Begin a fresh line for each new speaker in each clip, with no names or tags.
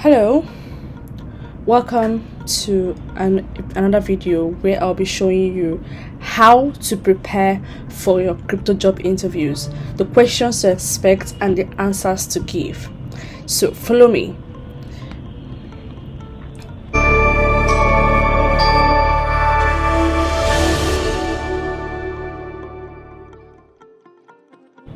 Hello, welcome to another video where I'll be showing you how to prepare for your crypto job interviews, the questions to expect and the answers to give. So follow me.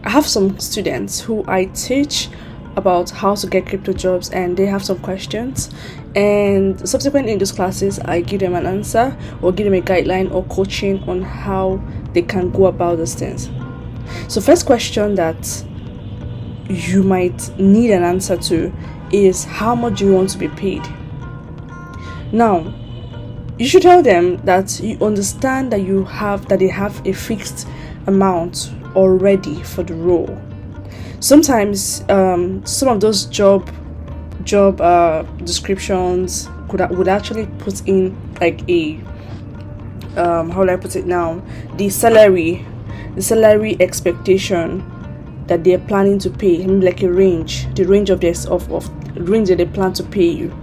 I have some students who I teach about how to get crypto jobs, and they have some questions, and subsequently in those classes I give them an answer or give them a guideline or coaching on how they can go about those things. So first question that you might need an answer to is, how much do you want to be paid? Now you should tell them that you understand that they have a fixed amount already for the role. Sometimes some of those job descriptions would actually put in like a how do I put it now, the salary expectation that they're planning to pay, like a range, the range of range that they plan to pay you.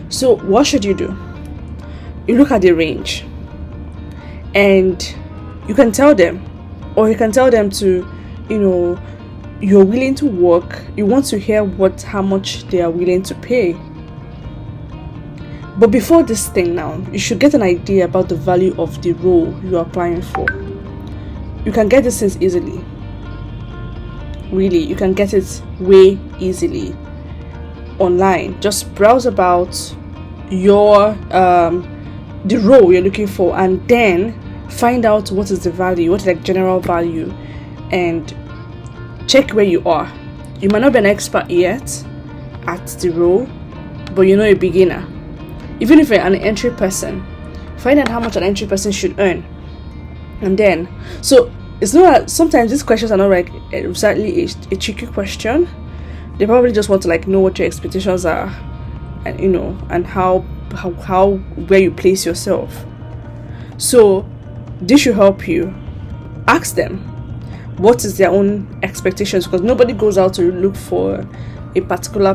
So what should you do? You look at the range and you can tell them, or you can tell them to, you're willing to work, you want to hear how much they are willing to pay. But before this thing now, you should get an idea about the value of the role you are applying for. You can get these things easily. Really, you can get it way easily online. Just browse about your the role you're looking for, and then find out what is the value, what is like general value, and check where you are. You might not be an expert yet at the role, but you're not a beginner. Even if you're an entry person, find out how much an entry person should earn. And then, so it's not, sometimes these questions are not like exactly a tricky question. They probably just want to know what your expectations are, and and how where you place yourself. So this should help you. Ask them what is their own expectations, because nobody goes out to look for a particular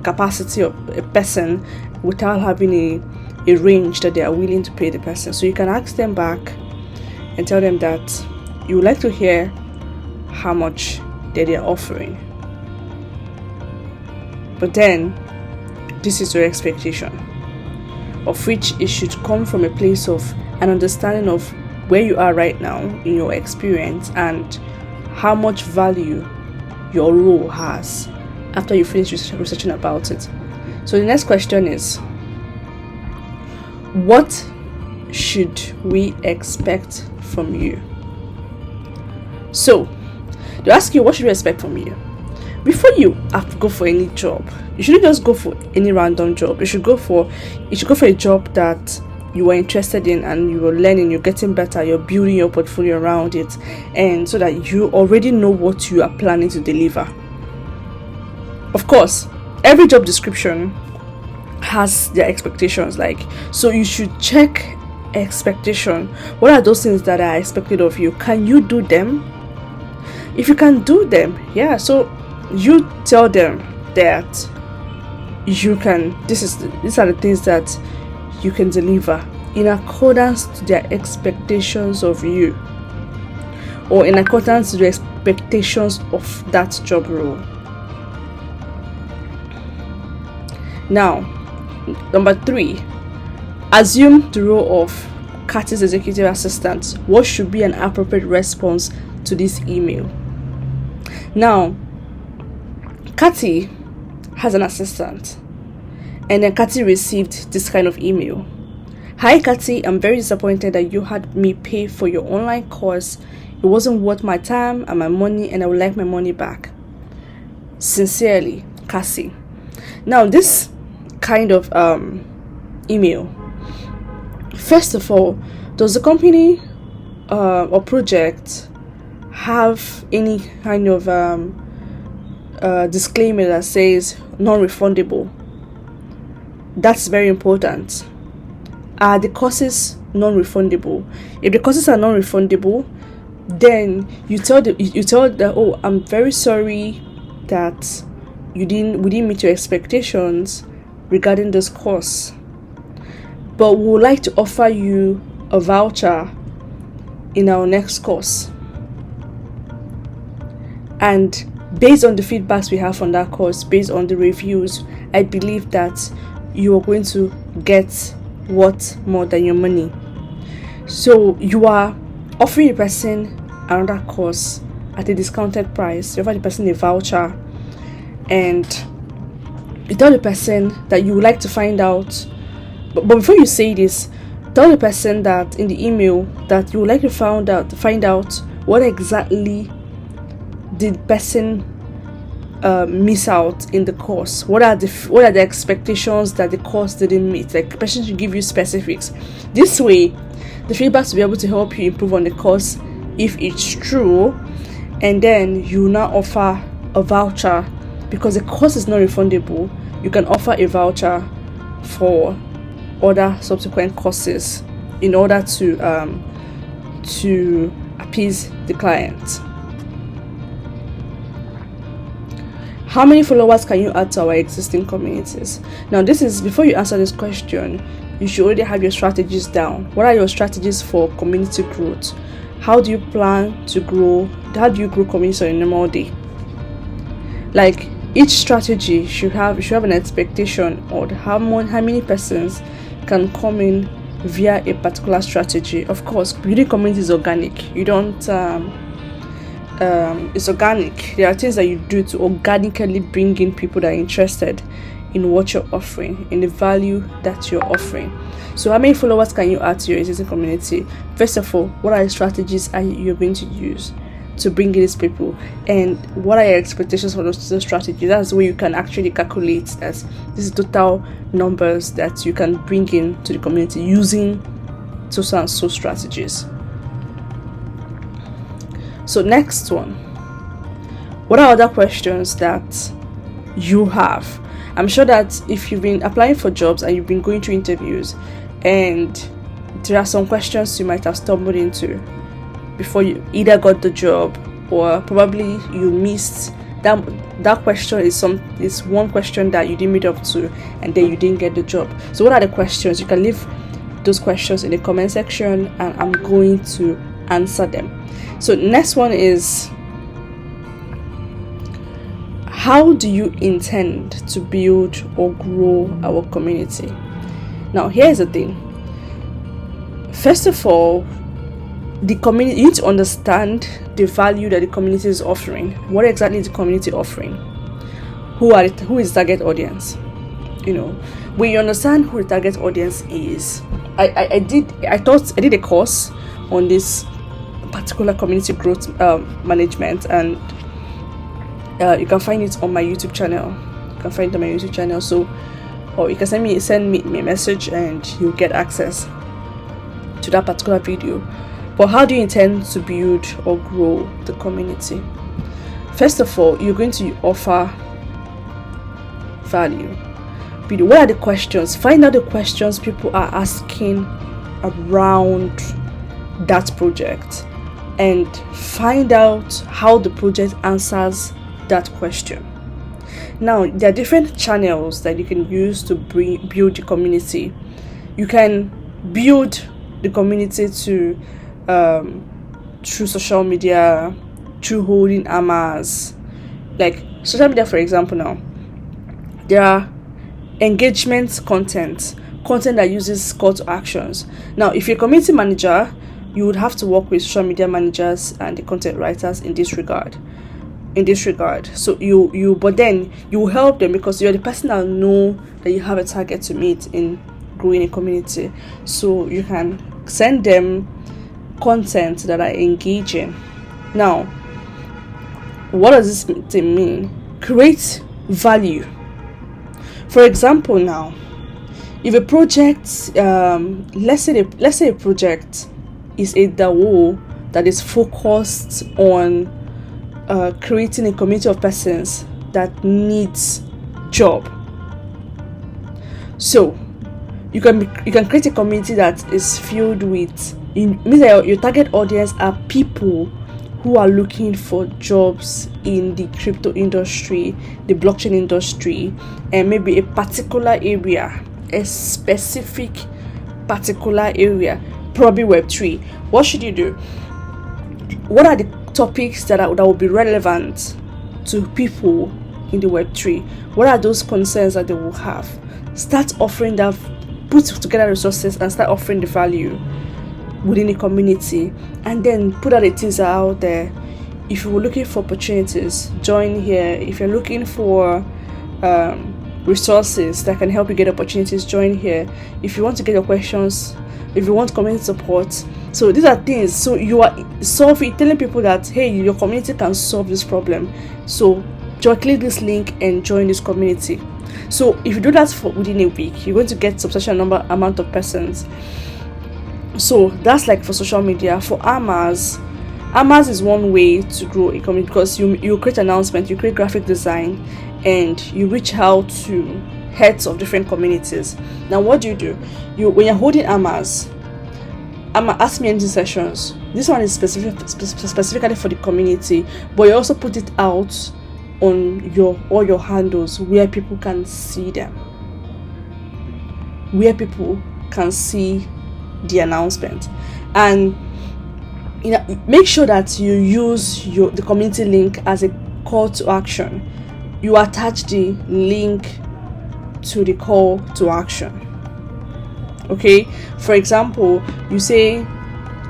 capacity of a person without having a range that they are willing to pay the person. So you can ask them back and tell them that you would like to hear how much that they are offering, but then this is your expectation, of which it should come from a place of an understanding of where you are right now in your experience and how much value your role has after you finish researching about it. So the next question is, what should we expect from you? So they ask you, what should we expect from you? Before you have to go for any job, you shouldn't just go for any random job. You should go for a job that you are interested in, and you are learning, you're getting better, you're building your portfolio around it, and so that you already know what you are planning to deliver. Of course, every job description has their expectations, so you should check expectation. What are those things that are expected of you? Can you do them? If you can do them, so you tell them that you can, these are the things that you can deliver in accordance to their expectations of you, or in accordance to the expectations of that job role. Now, number 3, assume the role of Kathy's executive assistant. What should be an appropriate response to this email? Now, Kathy has an assistant, and then Kathy received this kind of email. Hi Kathy, I'm very disappointed that you had me pay for your online course. It wasn't worth my time and my money, and I would like my money back. Sincerely, Kathy. Now this kind of email, first of all, does the company or project have any kind of disclaimer that says non-refundable? That's very important. Are the courses non-refundable? If the courses are non-refundable, then you tell the oh, I'm very sorry that we didn't meet your expectations regarding this course, but we would like to offer you a voucher in our next course. And based on the feedbacks we have on that course, based on the reviews, I believe that you are going to get what more than your money. So you are offering the person another course at a discounted price. You offer the person a voucher, and you tell the person that you would like to find out, but before you say this, tell the person that in the email that you would like to find out what exactly did the person miss out in the course. What are the expectations that the course didn't meet? Like, the person should give you specifics. This way, the feedbacks will be able to help you improve on the course if it's true, and then you now offer a voucher, because the course is not refundable. You can offer a voucher for other subsequent courses in order to appease the client. How many followers can you add to our existing communities? Now, this is, before you answer this question, you should already have your strategies down. What are your strategies for community growth? How do you plan to grow? How do you grow community on a normal day? Like, each strategy should have an expectation on how many persons can come in via a particular strategy. Of course, building community is organic. You don't it's organic. There are things that you do to organically bring in people that are interested in what you're offering, in the value that you're offering. So how many followers can you add to your existing community? First of all, what are the strategies you're going to use to bring in these people, and what are your expectations for those strategies? That's where you can actually calculate that this is total numbers that you can bring in to the community using so and so strategies. So next one, what are other questions that you have? I'm sure that if you've been applying for jobs and you've been going through interviews, and there are some questions you might have stumbled into before you either got the job, or probably you missed that question is one question that you didn't meet up to, and then you didn't get the job. So what are the questions? You can leave those questions in the comment section, and I'm going to answer them. So next one is, how do you intend to build or grow our community? Now, here's the thing. First of all, the community, you need to understand the value that the community is offering. What exactly is the community offering? Who is the target audience? When you understand who the target audience is, I did a course on this particular community growth management, and you can find it on my YouTube channel. So, or you can send me a message and you'll get access to that particular video. But how do you intend to build or grow the community? First of all, you're going to offer value. What are the questions? Find out the questions people are asking around that project, and find out how the project answers that question. Now, there are different channels that you can use to build the community. You can build the community through social media, through holding amas. Like social media, for example, now there are engagement content that uses call to actions. Now, if you're a community manager, you would have to work with social media managers and the content writers in this regard. So but then you help them, because you're the person that know that you have a target to meet in growing a community. So you can send them content that are engaging. Now, what does this thing mean? Create value. For example, now, if a project, let's say a project is a DAO that is focused on creating a community of persons that needs job. So you can create a community that is filled with, it means that your target audience are people who are looking for jobs in the crypto industry, the blockchain industry, and maybe a particular area, a specific particular area, probably Web3. What should you do? What are the topics that will be relevant to people in the Web3? What are those concerns that they will have? Start offering that, put together resources and start offering the value within the community, and then put out a teaser out there. If you're looking for opportunities, join here. If you're looking for resources that can help you get opportunities, join here. If you want to get your questions, if you want community support, so these are things. So you are telling people that, hey, your community can solve this problem, so just click this link and join this community. So if you do that for within a week, you're going to get substantial amount of persons. So that's like for social media. For Amas is one way to grow a community, because you create announcements, you create graphic design, and you reach out to heads of different communities. Now what do? When you're holding Amas Ask Me Anything sessions, this one is specifically for the community, but you also put it out on all your handles where people can see them, where people can see the announcement. And make sure that you use the community link as a call to action. You attach the link to the call to action. Okay, for example, you say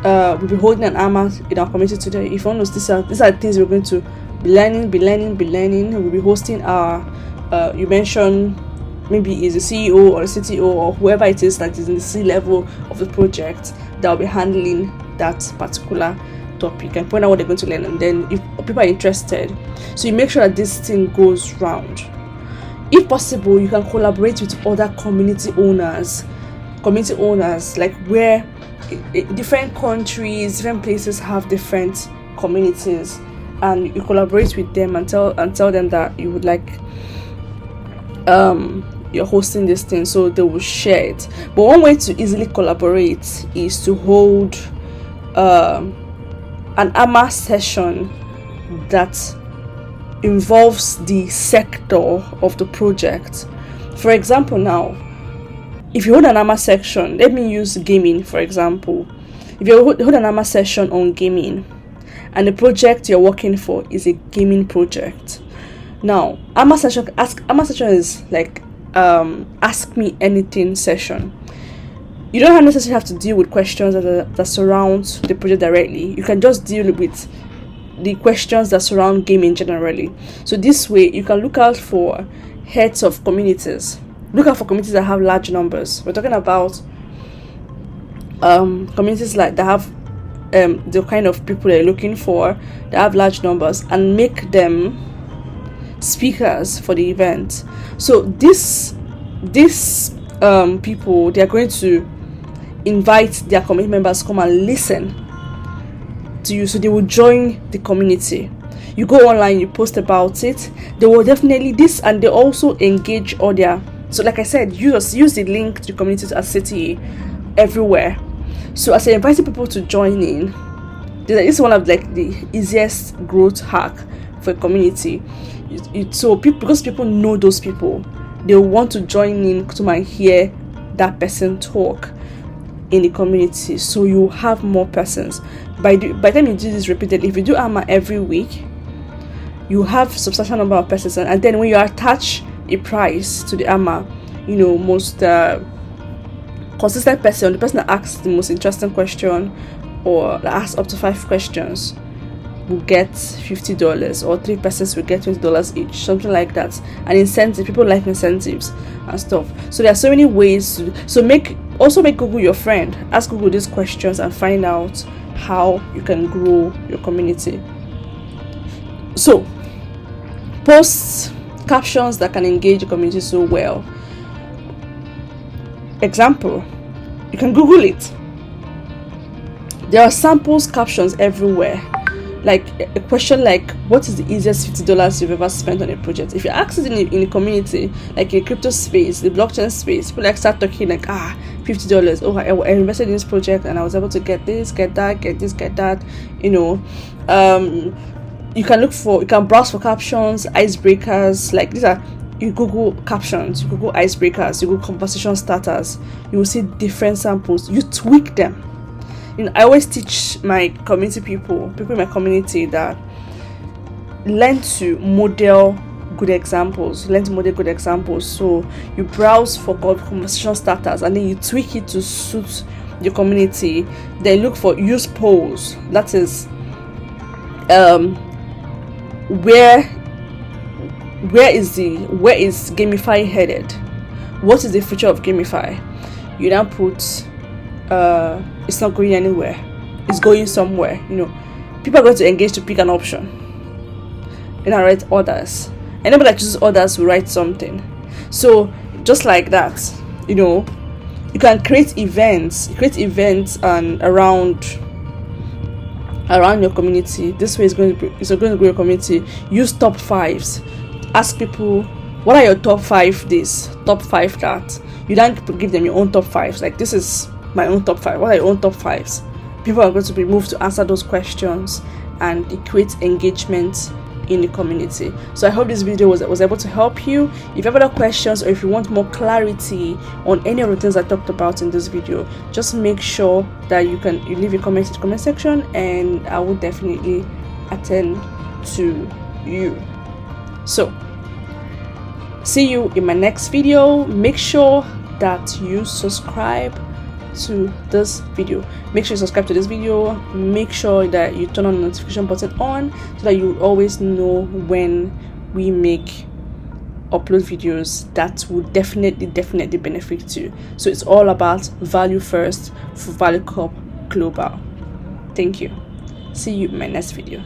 we'll be holding an AMA in our community today. If you want to, these are the things we're going to be learning. We'll be hosting our you mentioned maybe is the CEO or the CTO or whoever it is that is in the C level of the project that will be handling that particular topic, and point out what they're going to learn. And then if people are interested, so you make sure that this thing goes round. If possible, you can collaborate with other community owners, like where different countries, different places have different communities, and you collaborate with them and tell them that you would like you're hosting this thing, so they will share it. But one way to easily collaborate is to hold an AMA session that involves the sector of the project. For example, now, if you hold an AMA section, let me use gaming for example. If you hold an AMA session on gaming, and the project you're working for is a gaming project, now AMA session is like ask me anything session. You don't necessarily have to deal with questions that surround the project directly. You can just deal with the questions that surround gaming generally. So this way you can look out for heads of communities. Look out for communities that have large numbers. We're talking about communities like that have the kind of people they're looking for, that have large numbers, and make them speakers for the event. So these people, they are going to invite their community members to come and listen to you, so they will join the community. You go online, you post about it, they will definitely and they also engage all their. So like I said, use the link to the community as city everywhere. So as you're inviting people to join in, this is one of like the easiest growth hack for a community. Because people know those people, they want to join in to hear that person talk in the community. So you have more persons. By the time you do this repeatedly, if you do AMA every week, you have substantial number of persons, and then when you attach a price to the AMA, most consistent person, the person that asks the most interesting question or that asks up to 5 questions, will get $50, or 3 persons will get $20 each, something like that. An incentive, people like incentives and stuff. So there are so many ways to make Google your friend. Ask Google these questions and find out how you can grow your community. So post captions that can engage the community so well. Example, you can Google it. There are samples captions everywhere. like a question like, what is the easiest $50 you've ever spent on a project? If you ask it in the community, like in the crypto space, the blockchain space, people like start talking like, $50. Oh, I invested in this project and I was able to get this, get that, get this, get that. You know, you can browse for captions, icebreakers. Like these are, you Google captions, you Google icebreakers, you Google conversation starters. You will see different samples. You tweak them. You know, I always teach my community people in my community that learn to model good examples. So you browse for conversation starters and then you tweak it to suit your community. Then use polls. That is where is gamify headed? What is the future of gamify? You now put it's not going anywhere, it's going somewhere. You know, people are going to engage to pick an option. And I write others. Anybody that chooses others will write something. So just like that, you know, you can create events and around your community. This way it's going to grow your community. Use top fives. Ask people, what are your top 5 this, top 5 that. You don't give them your own top 5s. Like, this is my own top 5. What are your own top 5s? People are going to be moved to answer those questions, and it creates engagement in the community. So I hope this video was able to help you. If you have other questions, or if you want more clarity on any of the things I talked about in this video, just make sure that you leave your comments in the comment section, and I will definitely attend to you. So see you in my next video. Make sure that you subscribe to this video. Make sure you subscribe to this video. Make sure that you turn on the notification button on so that you always know when we upload videos that will definitely benefit you. So it's all about value first for Valucop Global. Thank you. See you in my next video.